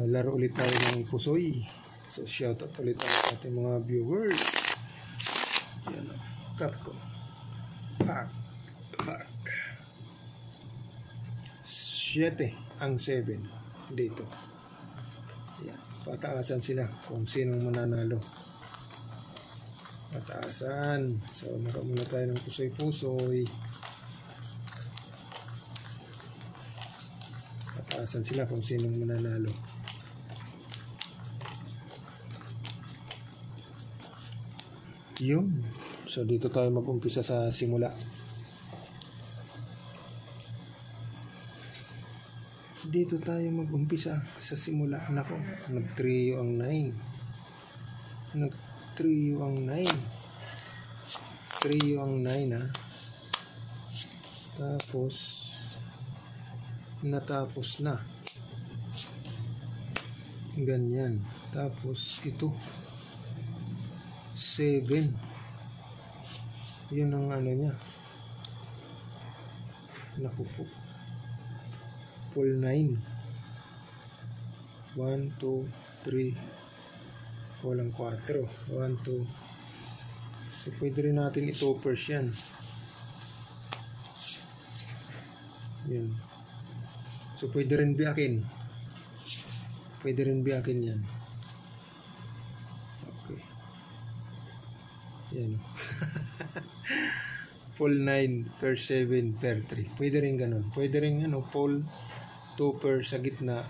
Laro ulit tayo ng pusoy. So shoutout ulit sa ating mga viewers. Yan o, Capcom. Pak. 7 ang 7 dito. Yan. Pataasan sila kung sinong mananalo. Pataasan. So laro muna tayo ng pusoy-pusoy. Pataasan sila kung sinong mananalo. Yun. So dito tayo mag-umpisa sa simula. Dito tayo mag-umpisa sa simula. Nako, nag-trio ang 9. Nag-trio ang 9. Trio ang 9 ha. Tapos natapos na. Ganyan. Tapos ito 7. Yun ang ano niya. Naku po. Full 9. 1, 2, 3. Walang 4. 1, 2. So pwede rin natin ito-toppers yan. Yan. So pwede rin biakin. Pwede rin biakin yan. Yan. Full 9 per 7 per 3. Pwede rin ganun. Pwede rin full 2 per sa gitna.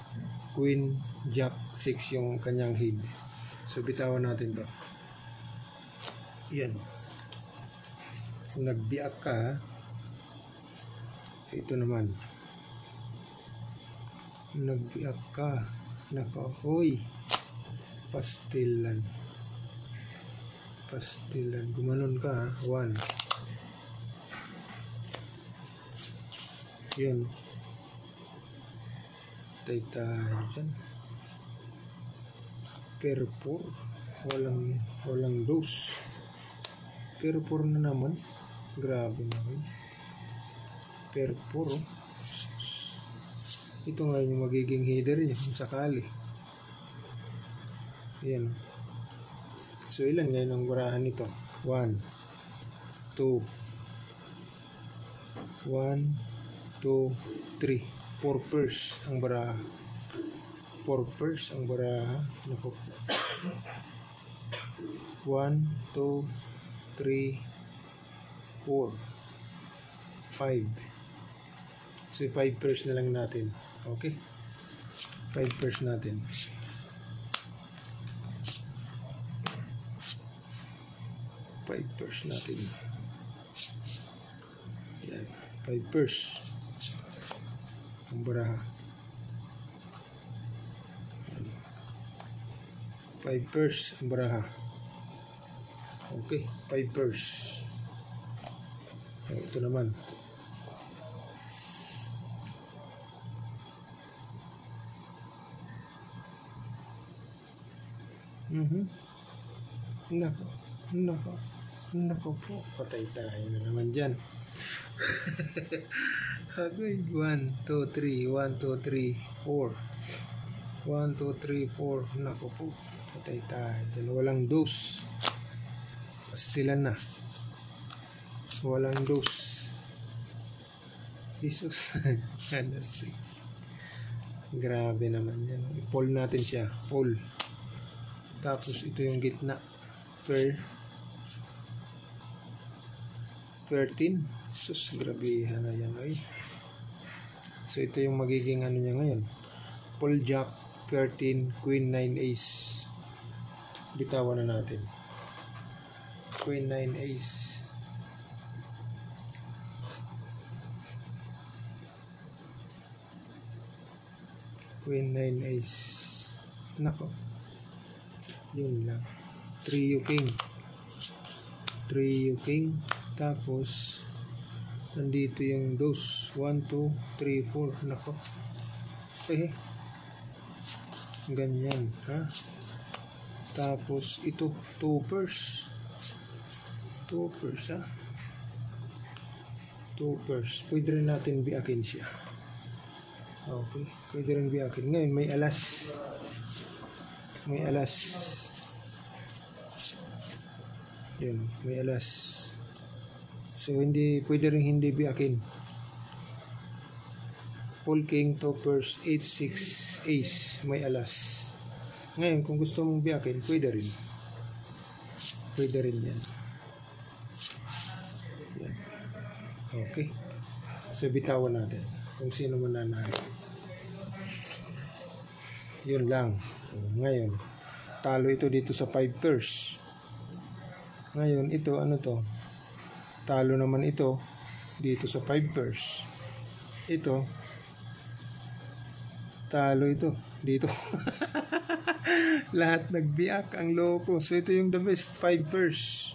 Queen, Jack, 6 yung kanyang head. So bitawan natin to. Yan. Kung nagbiak ka, ito naman. Nagbiak ka. Nako, hoy. Pastilan. Gumanon ka, 1. Yun. Tayo dyan. Per 4. Walang dose. Per 4 na naman. Grabe naman. Per 4. Ito nga yung magiging header niya kung sakali. Yan. So ilan ngayon ang barahan nito? 1, 2, 1, 2, 3, 4 pairs ang baraha. 4 pairs ang baraha. 1, 2, 3, 4, 5. So 5 pairs na lang natin. Okay? 5 pairs natin. 5 pairs natin. Yan. 5 pairs. Ang baraha. 5 pairs ang baraha. Okay. 5 pairs. Ito naman. Nako po, patay tayo na naman dyan. Agoy, 1, 2, 3, 1, 2, 3, 4. 1, 2, 3, 4. Nako po, patay tayo dyan. Walang dose. Pastilan na. Walang dose. Jesus. Honestly. Grabe naman yan. I-pull natin siya. Pull. Tapos ito yung gitna. 13. Sus, grabihan na yan. Ay. So ito yung magiging ano niya ngayon. Full Jack, 13, Queen 9 Ace. Bitawan na natin. Queen 9 Ace. Queen 9 Ace. Nako. Yun lang. Trio King. Tapos nandito yung dose. 1, 2, 3, 4. Nako. Ganyan. Ha? Tapos ito. 2 pairs. 2 pairs ha. 2 pairs. Pwede rin natin biakin siya. Okay. Pwede rin biakin. Ngayon may alas. may alas. Yun, may alas. So, pwede rin hindi biyakin. Full king, toppers, 8-6, ace, may alas. Ngayon, kung gusto mong biyakin, pwede rin. Pwede rin yan. Yan. Okay. So, bitawan natin kung sino mananalo. Yun lang. Ngayon, talo ito dito sa 5 pairs. Ngayon, ito, ano to? Talo naman ito dito sa 5 pairs. Ito, talo ito dito. Lahat nagbiak, ang loko. So, ito yung the best 5 pairs.